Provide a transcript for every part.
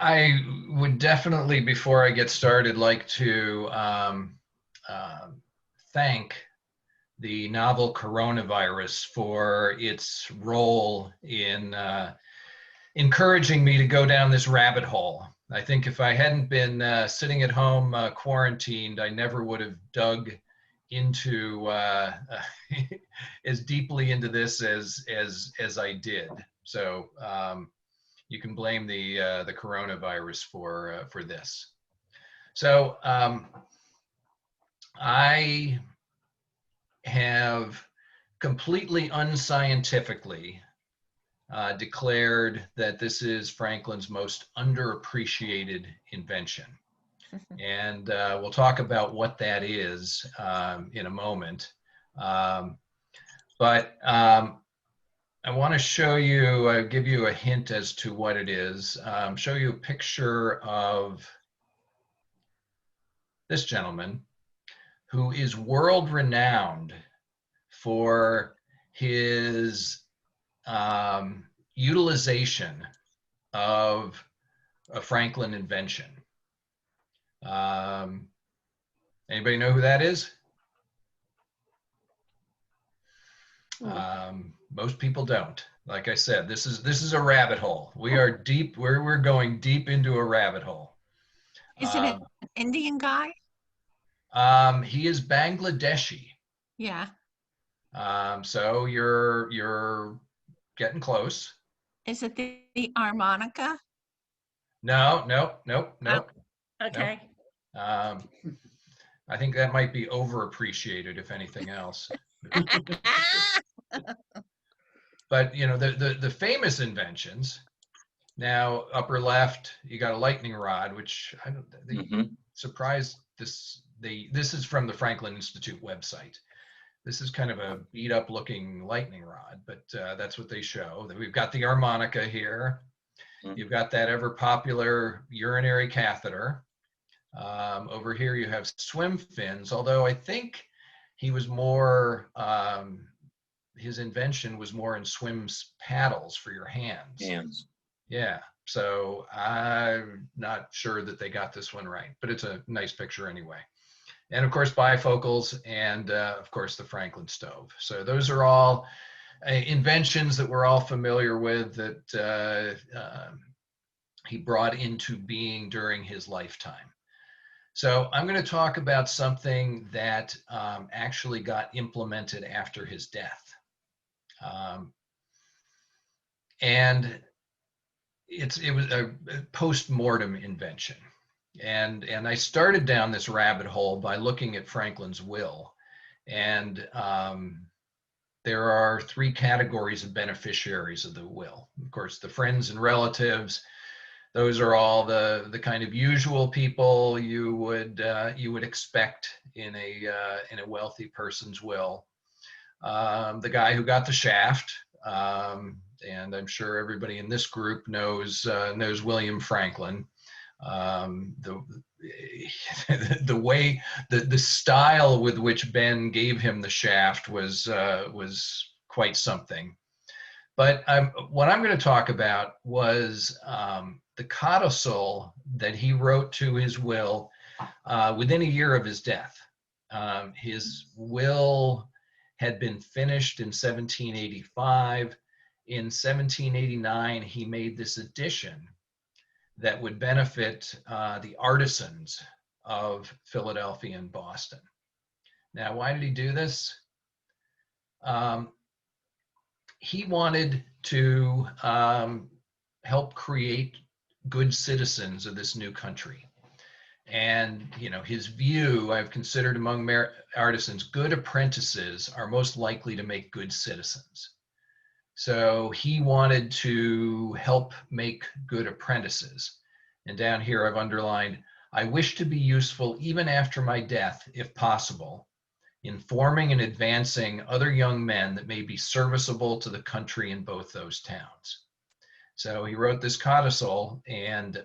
I would definitely, before I get started, like to thank the novel coronavirus for its role in encouraging me to go down this rabbit hole. I think if I hadn't been sitting at home quarantined, I never would have dug into as deeply into this as I did. So you can blame the coronavirus for this. So I have completely unscientifically declared that this is Franklin's most underappreciated invention. And we'll talk about what that is in a moment. But I want to show you, give you a hint as to what it is. Show you a picture of this gentleman who is world renowned for his utilization of a Franklin invention. Anybody know who that is? Most people don't. Like I said, this is a rabbit hole. We are deep. We're going deep into a rabbit hole. Isn't it an Indian guy? He is Bangladeshi. Yeah. So you're getting close. Is it the harmonica? No. Oh, okay. Nope. I think that might be overappreciated, if anything else. But you know, the famous inventions. Now, upper left, you got a lightning rod, which I don't. Surprised this. This is from the Franklin Institute website. This is kind of a beat up looking lightning rod, but that's what they show. We've got the harmonica here. You've got that ever popular urinary catheter. Over here you have swim fins, although I think he was more, his invention was more in swim paddles for your hands. Yeah, so I'm not sure that they got this one right, but it's a nice picture anyway. And of course, bifocals, and of course, the Franklin stove. So those are all inventions that we're all familiar with that he brought into being during his lifetime. So I'm going to talk about something that actually got implemented after his death. And it was a post-mortem invention. And I started down this rabbit hole by looking at Franklin's will. And there are three categories of beneficiaries of the will. Of course, the friends and relatives. Those are all the kind of usual people you would expect in a wealthy person's will. The guy who got the shaft, and I'm sure everybody in this group knows William Franklin. The way, the style with which Ben gave him the shaft was quite something. But what I'm going to talk about was the codicil that he wrote to his will within a year of his death. His will had been finished in 1785. In 1789, he made this addition that would benefit the artisans of Philadelphia and Boston. Now, why did he do this? He wanted to help create good citizens of this new country. And, you know, his view, I've considered among artisans, good apprentices are most likely to make good citizens. So he wanted to help make good apprentices. And down here I've underlined, I wish to be useful even after my death, if possible, in forming and advancing other young men that may be serviceable to the country in both those towns. So he wrote this codicil and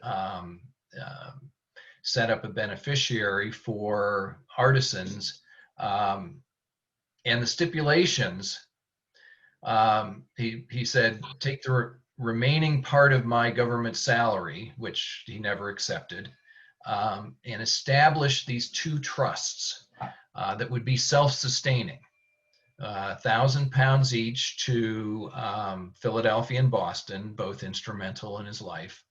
set up a beneficiary for artisans. And the stipulations, he said, take the remaining part of my government salary, which he never accepted, and establish these two trusts that would be self-sustaining. £1,000 each to Philadelphia and Boston, both instrumental in his life.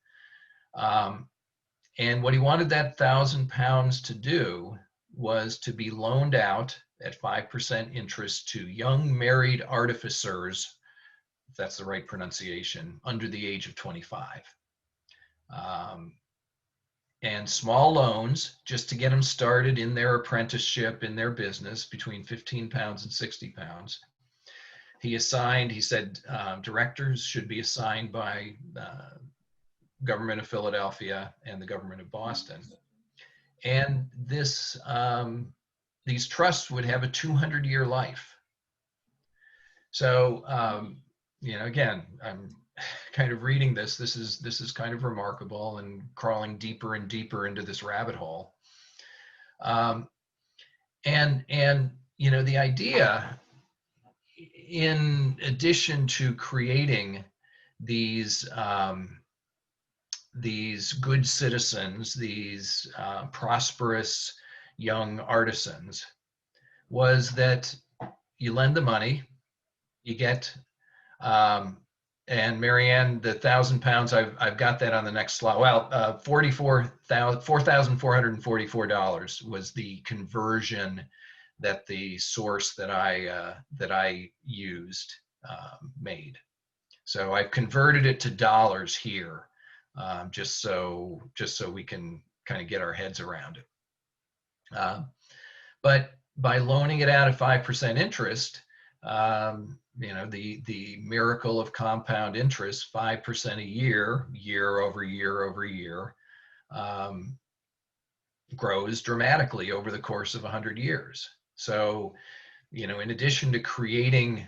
And what he wanted that £1,000 to do was to be loaned out at 5% interest to young married artificers, if that's the right pronunciation, under the age of 25. And small loans just to get them started in their apprenticeship, in their business, between £15 and £60. He said directors should be assigned by government of Philadelphia and the government of Boston. And these trusts would have a 200-year life. So, again, I'm kind of reading this. This is kind of remarkable and crawling deeper and deeper into this rabbit hole. And the idea, in addition to creating these good citizens, these prosperous young artisans, was that you lend the money, you get, and Marianne, the £1,000, I've got that on the next slide. Well, $4,444 was the conversion that the source that I used made. So I've converted it to dollars here. Just so we can kind of get our heads around it. But by loaning it out at 5% interest, the miracle of compound interest, 5% a year, year over year over year, grows dramatically over the course of 100 years. So, in addition to creating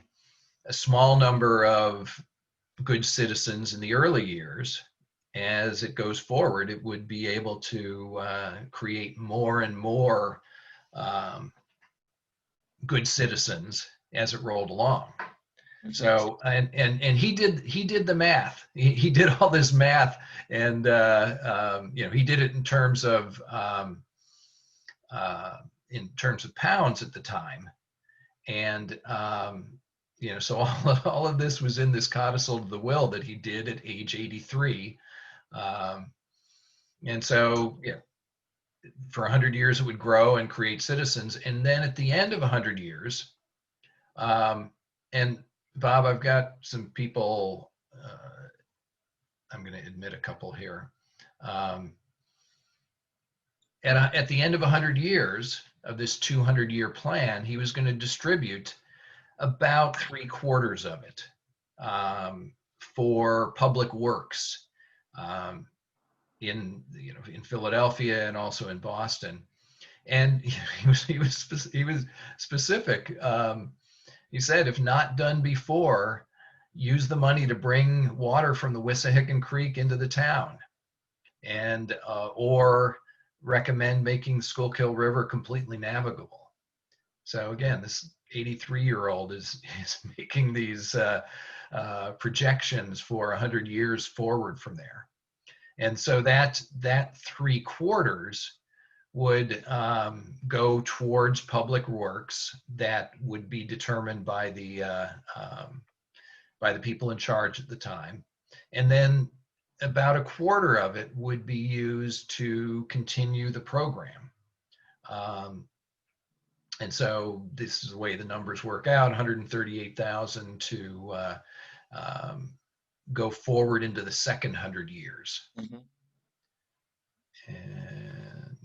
a small number of good citizens in the early years, as it goes forward, it would be able to create more and more good citizens as it rolled along. So, and he did the math. He did all this math, and he did it in terms of pounds at the time, and so all of this was in this codicil of the will that he did at age 83. And so, for 100 years, it would grow and create citizens. And then at the end of 100 years, and Bob, I've got some people, I'm going to admit a couple here. And at the end of 100 years of this 200-year plan, he was going to distribute about 3/4 of it for public works. In Philadelphia and also in Boston, and he was specific. He said, if not done before, use the money to bring water from the Wissahickon Creek into the town, and or recommend making Schuylkill River completely navigable. So again, this 83-year-old is making these projections for 100 years forward from there. And so that 3/4 would go towards public works that would be determined by the people in charge at the time, and then about 1/4 of it would be used to continue the program. And so this is the way the numbers work out: 138,000 to go forward into the second 100 years. Mm-hmm. And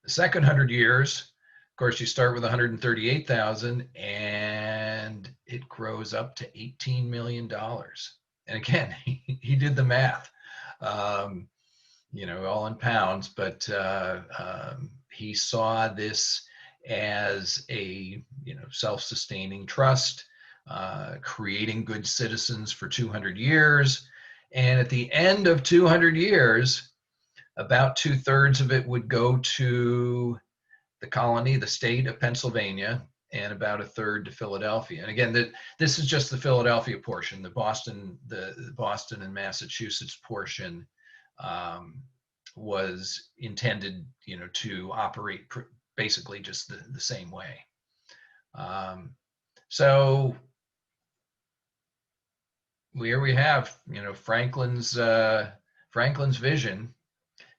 the second 100 years, of course, you start with 138,000 and it grows up to $18 million. And again, he did the math, all in pounds, but he saw this as a, self-sustaining trust, creating good citizens for 200 years. And at the end of 200 years, about 2/3 of it would go to the colony, the state of Pennsylvania, and about a third to Philadelphia. And again, this is just the Philadelphia portion. The Boston and Massachusetts portion was intended, to operate basically just the same way. So here we have, Franklin's vision,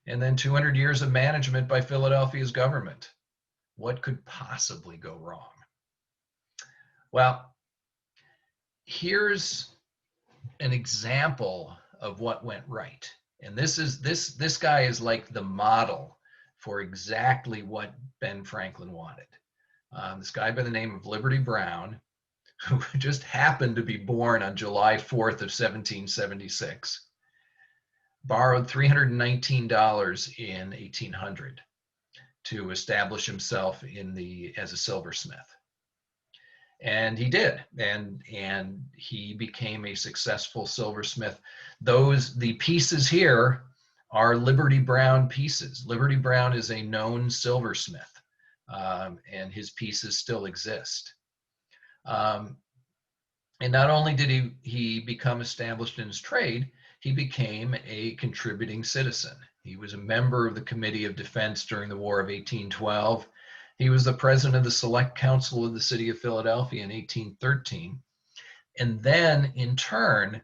and then 200 years of management by Philadelphia's government. What could possibly go wrong? Well, here's an example of what went right. And this guy is like the model for exactly what Ben Franklin wanted. This guy by the name of Liberty Brown, who just happened to be born on July 4th of 1776, borrowed $319 in 1800 to establish himself as a silversmith. And he did, and he became a successful silversmith. The pieces here are Liberty Brown pieces. Liberty Brown is a known silversmith, and his pieces still exist. And not only did he become established in his trade, he became a contributing citizen. He was a member of the Committee of Defense during the War of 1812. He was the president of the Select Council of the City of Philadelphia in 1813. And then, in turn,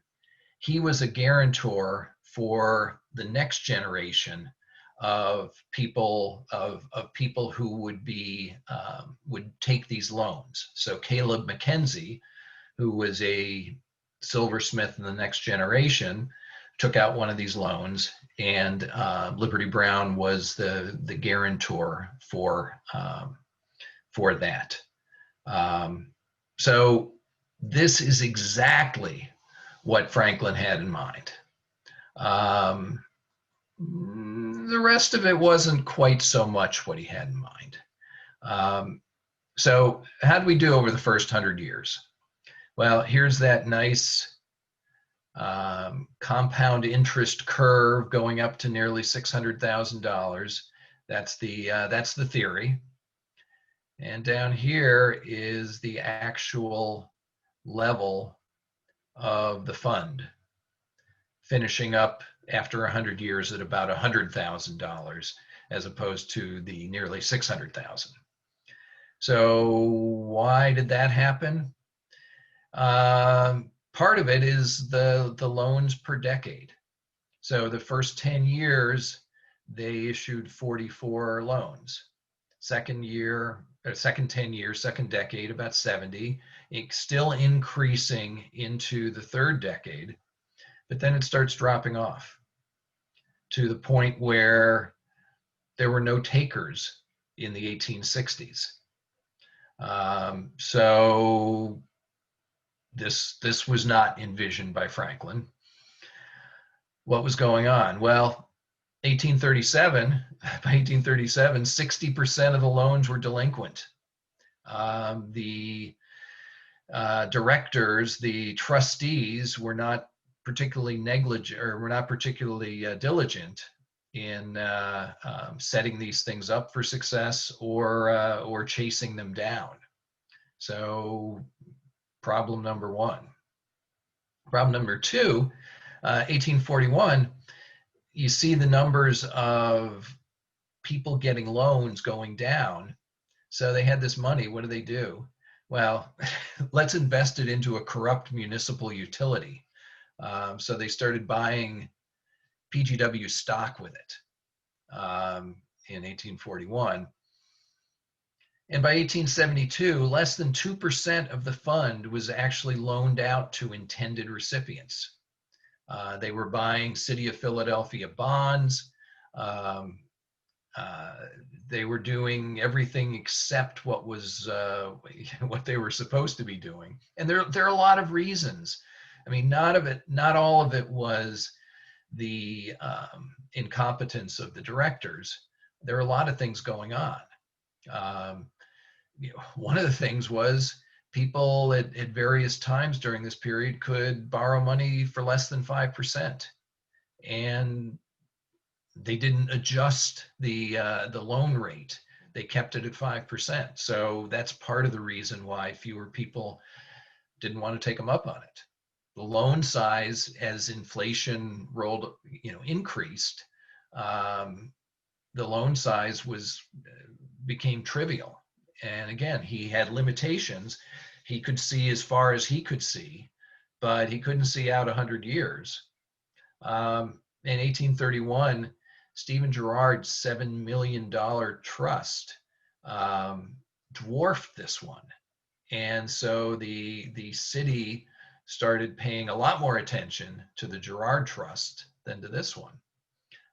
he was a guarantor for the next generation of people who would take these loans. So Caleb Mackenzie, who was a silversmith in the next generation, took out one of these loans, and Liberty Brown was the guarantor for that. So this is exactly what Franklin had in mind. The rest of it wasn't quite so much what he had in mind. So how did we do over the first 100 years? Well, here's that nice compound interest curve going up to nearly $600,000. That's the theory. And down here is the actual level of the fund, finishing up after 100 years at about $100,000, as opposed to the nearly 600,000. So why did that happen? Part of it is the loans per decade. So the first 10 years, they issued 44 loans. Second 10 years, second decade, about 70. It's still increasing into the third decade, but then it starts dropping off to the point where there were no takers in the 1860s. So this was not envisioned by Franklin. What was going on? Well, by 1837, 60% of the loans were delinquent. The directors, the trustees, were not particularly negligent, or were not particularly diligent in setting these things up for success, or chasing them down. So problem number one. Problem number two, 1841, you see the numbers of people getting loans going down. So they had this money. What do? Well, let's invest it into a corrupt municipal utility. So they started buying PGW stock with it in 1841. And by 1872, less than 2% of the fund was actually loaned out to intended recipients. They were buying City of Philadelphia bonds. They were doing everything except what what they were supposed to be doing. And there are a lot of reasons. I mean, not all of it was the incompetence of the directors. There are a lot of things going on. One of the things was people at various times during this period could borrow money for less than 5%, and they didn't adjust the loan rate. they kept it at 5%. So that's part of the reason why fewer people didn't want to take them up on it. The loan size, as inflation increased, the loan size became trivial. And again, he had limitations. He could see as far as he could see, but he couldn't see out 100 years. In 1831, Stephen Girard's $7 million trust dwarfed this one. And so the city started paying a lot more attention to the Girard Trust than to this one.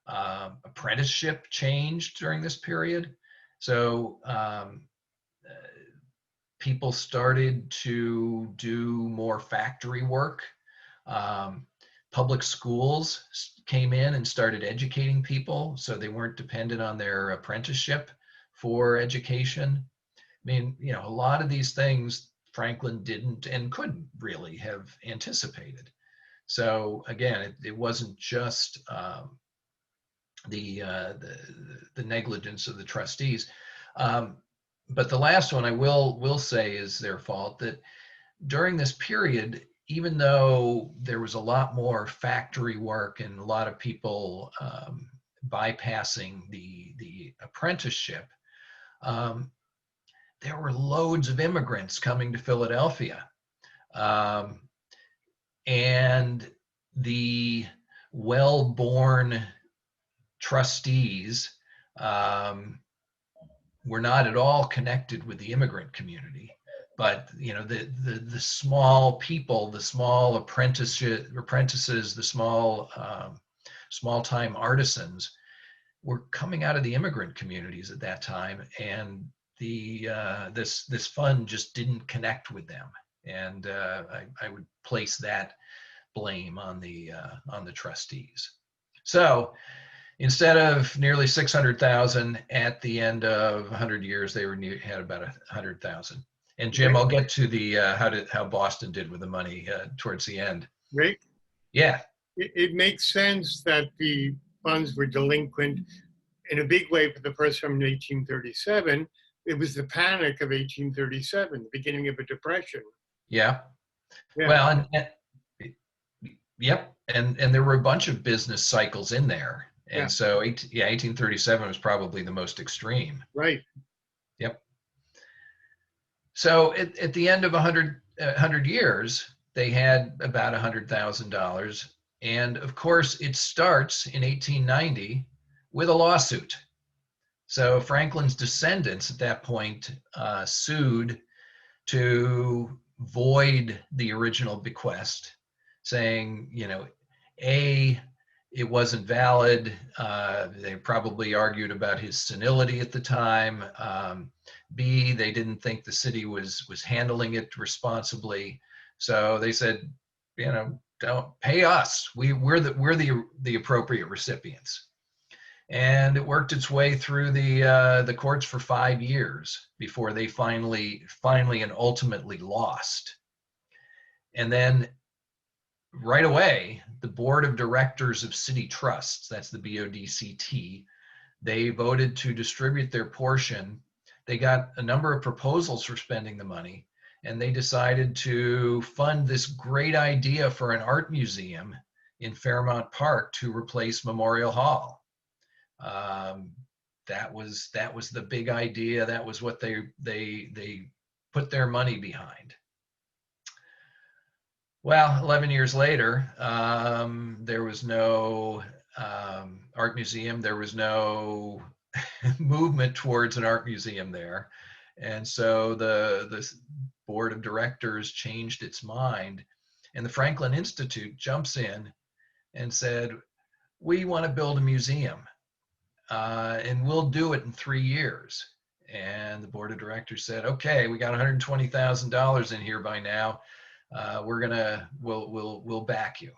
Apprenticeship changed during this period. So people started to do more factory work. Public schools came in and started educating people, so they weren't dependent on their apprenticeship for education. I mean, a lot of these things Franklin didn't and couldn't really have anticipated. So again, it wasn't just the negligence of the trustees. But the last one I will say is their fault, that during this period, even though there was a lot more factory work and a lot of people bypassing the apprenticeship, there were loads of immigrants coming to Philadelphia. And the well-born trustees were not at all connected with the immigrant community. But the small people, the small apprentices, the small time artisans were coming out of the immigrant communities at that time, and this fund just didn't connect with them. And I would place that blame on the trustees. So instead of nearly 600,000 at the end of 100 years, they had about 100,000. And Jim, I'll get to the how Boston did with the money towards the end. Rick? Yeah. It makes sense that the funds were delinquent in a big way for the first time in 1837. It was the panic of 1837, the beginning of a depression. Yeah. Well, yep. And there were a bunch of business cycles in there. And so 1837 was probably the most extreme. Right. Yep. So at the end of 100 years, they had about $100,000. And of course, it starts in 1890 with a lawsuit. So Franklin's descendants at that point sued to void the original bequest, saying, A, it wasn't valid. They probably argued about his senility at the time. B, they didn't think the city was handling it responsibly. So they said, don't pay us. We're the appropriate recipients. And it worked its way through the courts for 5 years before they finally and ultimately lost. And then right away, the board of directors of city trusts, that's the BODCT, they voted to distribute their portion. They got a number of proposals for spending the money, and they decided to fund this great idea for an art museum in Fairmount Park to replace Memorial Hall. That was the big idea. That was what they put their money behind. Well, 11 years later, there was no art museum. There was no movement towards an art museum there. And so the board of directors changed its mind, and the Franklin Institute jumps in and said, we want to build a museum, and we'll do it in 3 years. And the board of directors said, okay, we got $120,000 in here by now. We'll back you.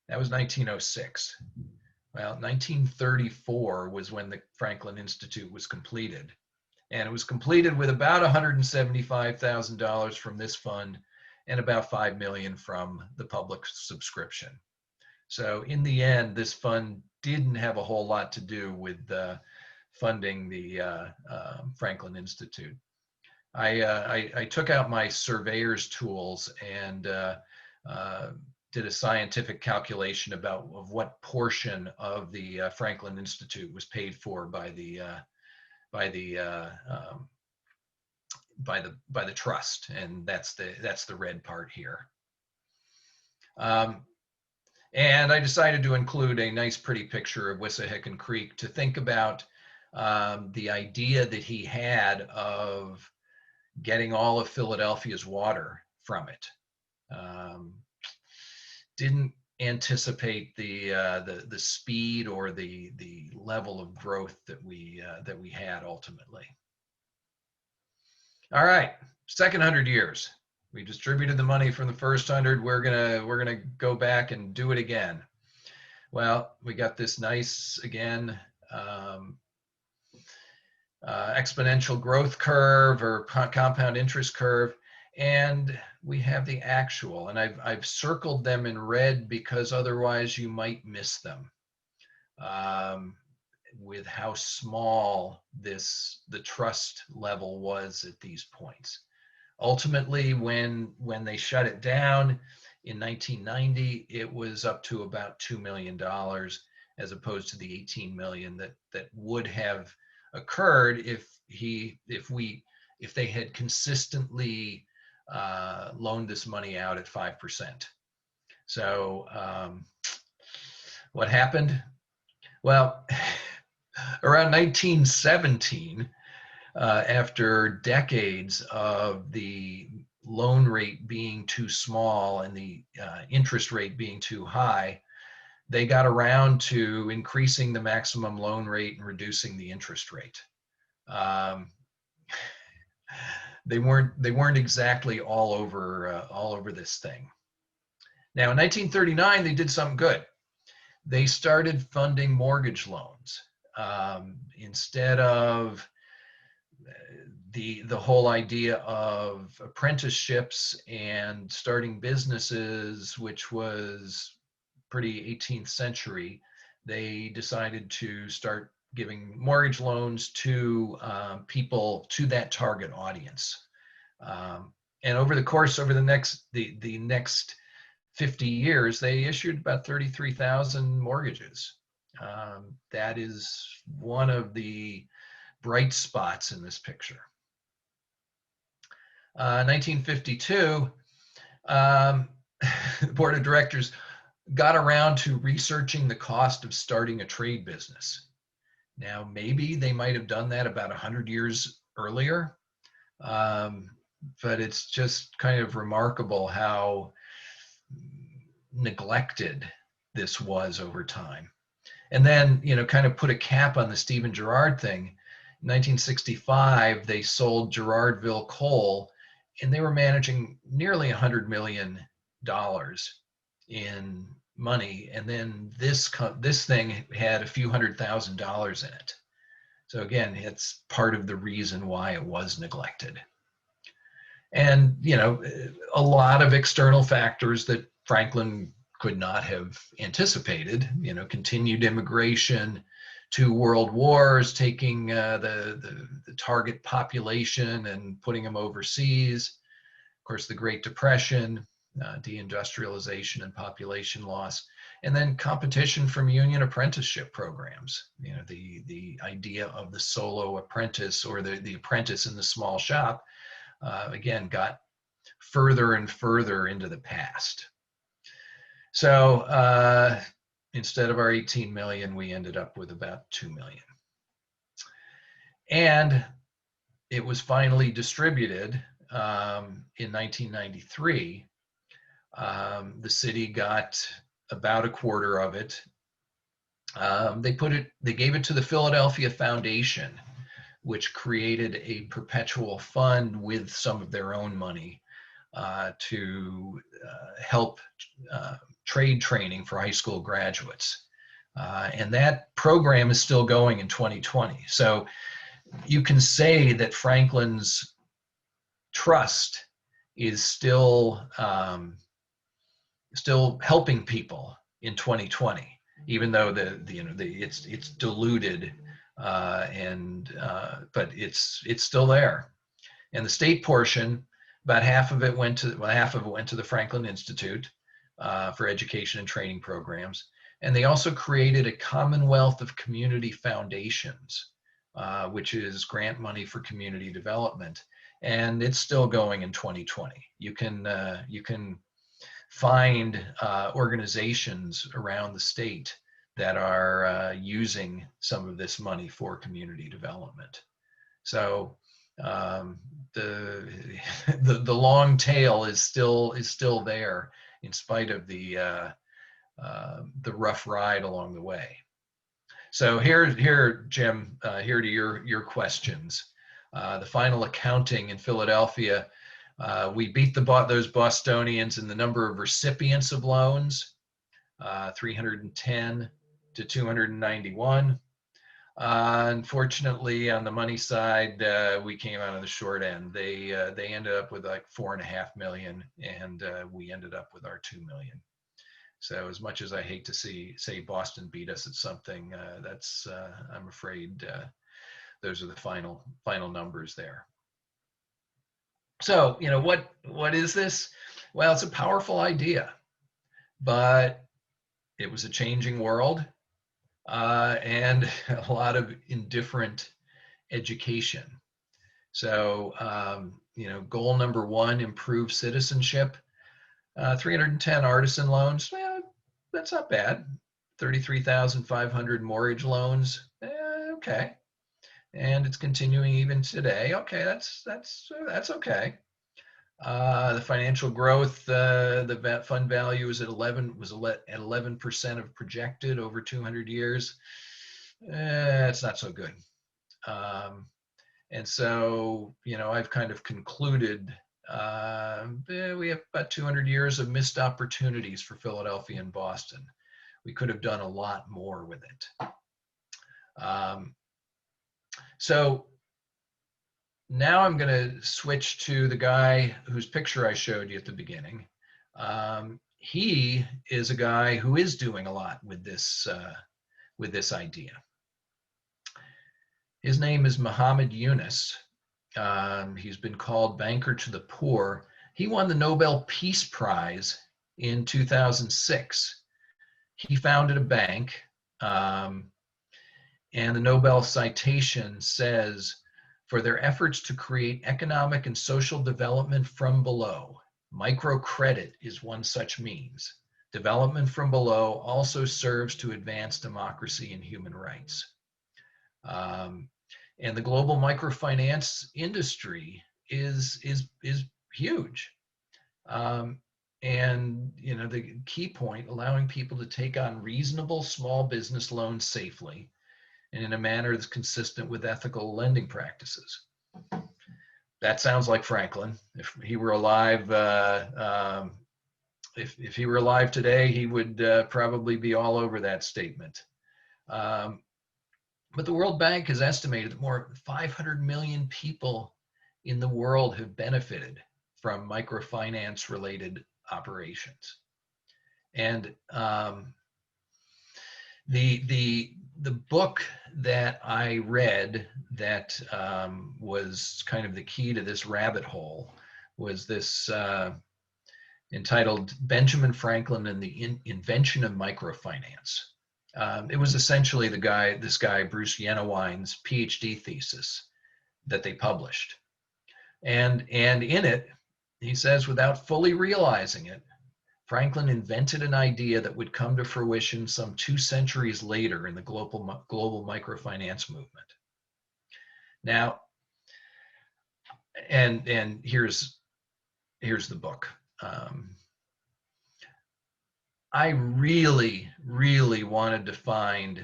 That was 1906. Well, 1934 was when the Franklin Institute was completed. And it was completed with about $175,000 from this fund and about $5 million from the public subscription. So in the end, this fund didn't have a whole lot to do with funding the Franklin Institute. I took out my surveyor's tools and did a scientific calculation about of what portion of the Franklin Institute was paid for by the trust, and that's the red part here. And I decided to include a nice, pretty picture of Wissahickon Creek to think about the idea that he had of getting all of Philadelphia's water from it. Didn't anticipate the speed or the level of growth that we had ultimately. All right, second 100 years. We distributed the money from the first 100. We're gonna go back and do it again. Well, we got this nice again exponential growth curve or compound interest curve, and we have the actual. And I've circled them in red because otherwise you might miss them with how small the trust level was at these points. Ultimately, when they shut it down in 1990, it was up to about $2 million as opposed to the 18 million that would have occurred if they had consistently loaned this money out at 5%. So what happened? Well, around 1917, after decades of the loan rate being too small and the interest rate being too high, they got around to increasing the maximum loan rate and reducing the interest rate. They weren't exactly all over this thing. Now in 1939, they did something good. They started funding mortgage loans instead of the whole idea of apprenticeships and starting businesses, which was pretty 18th century. They decided to start giving mortgage loans to people, to that target audience. And over the next 50 years, they issued about 33,000 mortgages. That is one of the bright spots in this picture. 1952, the board of directors got around to researching the cost of starting a trade business. Now, maybe they might have done that about 100 years earlier, but it's just kind of remarkable how neglected this was over time. And then, kind of put a cap on the Stephen Girard thing. In 1965, they sold Girardville Coal, and they were managing nearly $100 million in money. And then this thing had a few $100,000 in it. So again, it's part of the reason why it was neglected. And, a lot of external factors that Franklin could not have anticipated, continued immigration, 2 world wars, taking the target population and putting them overseas. Of course, the Great Depression, deindustrialization and population loss, and then competition from union apprenticeship programs. The idea of the solo apprentice or the apprentice in the small shop, again, got further and further into the past. So instead of our 18 million, we ended up with about 2 million. And it was finally distributed in 1993. The city got about a quarter of it. They gave it to the Philadelphia Foundation, which created a perpetual fund with some of their own money to help trade training for high school graduates. And that program is still going in 2020. So you can say that Franklin's trust is still helping people in 2020, even though it's diluted But it's still there. And the state portion, about half of it went to the Franklin Institute for education and training programs. And they also created a Commonwealth of Community Foundations, which is grant money for community development. And it's still going in 2020. You can find organizations around the state that are using some of this money for community development. So the long tail is still there in spite of the rough ride along the way. So here, Jim, here to your questions. The final accounting in Philadelphia, we beat those Bostonians in the number of recipients of loans, 310 to 291. Unfortunately, on the money side, we came out on the short end. They ended up with like $4.5 million, and we ended up with our $2 million. So as much as I hate to say Boston beat us at something, that's I'm afraid those are the final numbers there. So what is this? Well, it's a powerful idea, but it was a changing world. And a lot of indifferent education. So, goal number one, improve citizenship. 310 artisan loans, well, that's not bad. 33,500 mortgage loans, okay. And it's continuing even today. Okay, that's okay. The financial growth, the fund value is at 11% of projected over 200 years. It's not so good. And so, I've kind of concluded we have about 200 years of missed opportunities for Philadelphia and Boston. We could have done a lot more with it. So now I'm going to switch to the guy whose picture I showed you at the beginning. He is a guy who is doing a lot with this idea. His name is Muhammad Yunus. He's been called banker to the poor. He won the Nobel Peace Prize in 2006. He founded a bank, and the Nobel citation says, for their efforts to create economic and social development from below, microcredit is one such means. Development from below also serves to advance democracy and human rights. And the global microfinance industry is huge. And the key point, allowing people to take on reasonable small business loans safely and in a manner that's consistent with ethical lending practices. That sounds like Franklin. If he were alive, if he were alive today, he would probably be all over that statement. But the World Bank has estimated that more than 500 million people in the world have benefited from microfinance-related operations. And the book that I read that was kind of the key to this rabbit hole was this entitled Benjamin Franklin and the Invention of Microfinance. It was essentially this guy, Bruce Yenewine's PhD thesis that they published. And in it, he says, without fully realizing it, Franklin invented an idea that would come to fruition some 2 centuries later in the global microfinance movement. Now, and here's the book. I really, really wanted to find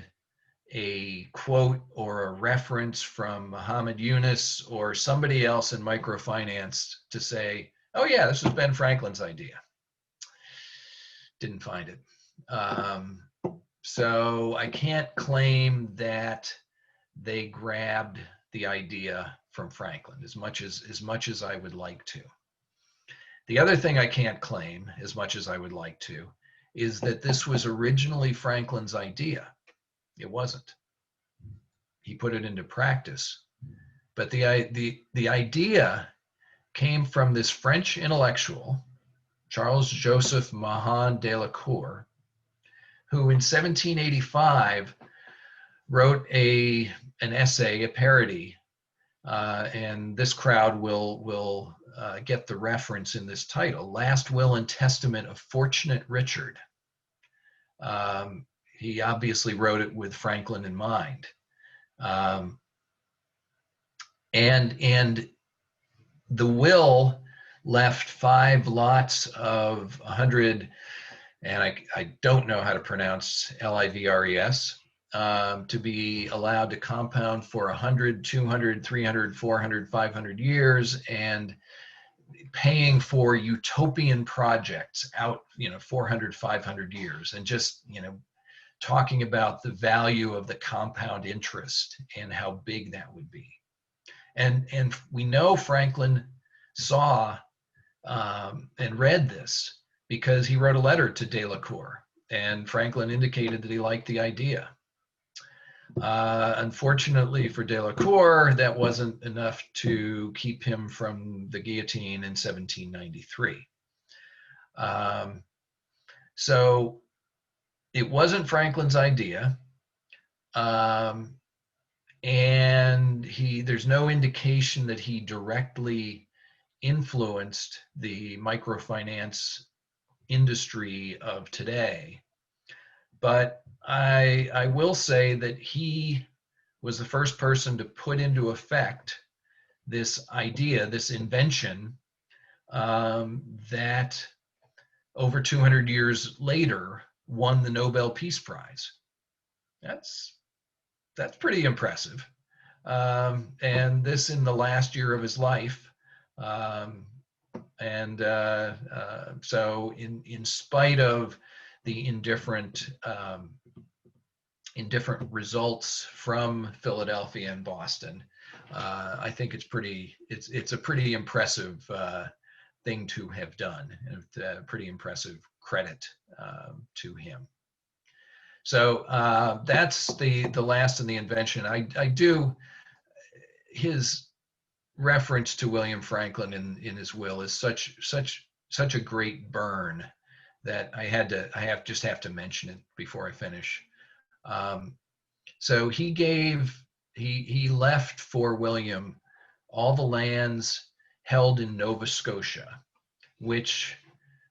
a quote or a reference from Muhammad Yunus or somebody else in microfinance to say, oh yeah, this was Ben Franklin's idea. Didn't find it. So I can't claim that they grabbed the idea from Franklin as much as I would like to. The other thing I can't claim as much as I would like to is that this was originally Franklin's idea. It wasn't. he put it into practice. But the idea came from this French intellectual, Charles Joseph Mahan de Lacour, who in 1785 wrote an essay, a parody, and this crowd will get the reference in this title, Last Will and Testament of Fortunate Richard. He obviously wrote it with Franklin in mind. And the will left 5 lots of 100, and I don't know how to pronounce LIVRES, to be allowed to compound for 100, 200, 300, 400, 500 years, and paying for utopian projects out, 400, 500 years, and just, talking about the value of the compound interest and how big that would be. And we know Franklin saw and read this because he wrote a letter to de Lacour, and Franklin indicated that he liked the idea. Unfortunately for de Lacour, that wasn't enough to keep him from the guillotine in 1793. So it wasn't Franklin's idea. And there's no indication that he directly influenced the microfinance industry of today. But I will say that he was the first person to put into effect this idea, this invention, that over 200 years later won the Nobel Peace Prize. That's pretty impressive. And this in the last year of his life. So in spite of the indifferent results from Philadelphia and Boston, I think it's a pretty impressive thing to have done, and pretty impressive credit to him. So that's the last in the invention. I do, his reference to William Franklin in his will is such a great burn that I have to mention it before I finish. So he left for William all the lands held in Nova Scotia, which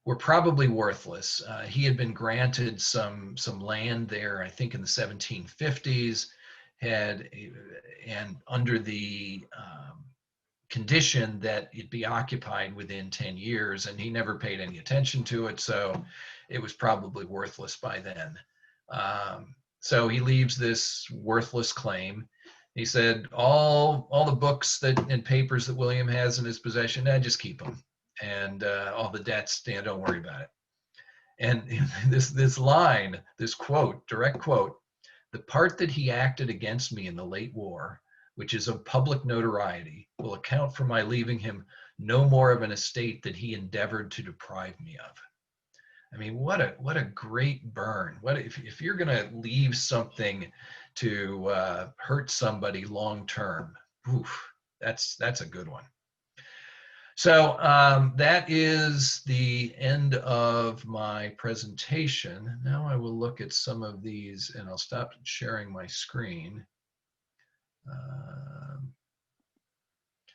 were probably worthless. He had been granted some land there, I think in the 1750s, and under the condition that it be occupied within 10 years, and he never paid any attention to it, so it was probably worthless by then. So he leaves this worthless claim. He said, all the books and papers that William has in his possession, just keep them. And all the debts, don't worry about it. And this line, this quote, direct quote, the part that he acted against me in the late war, which is of public notoriety, will account for my leaving him no more of an estate that he endeavored to deprive me of. I mean, what a great burn. What if you're going to leave something to hurt somebody long term? Oof, that's a good one. So that is the end of my presentation. Now I will look at some of these, and I'll stop sharing my screen.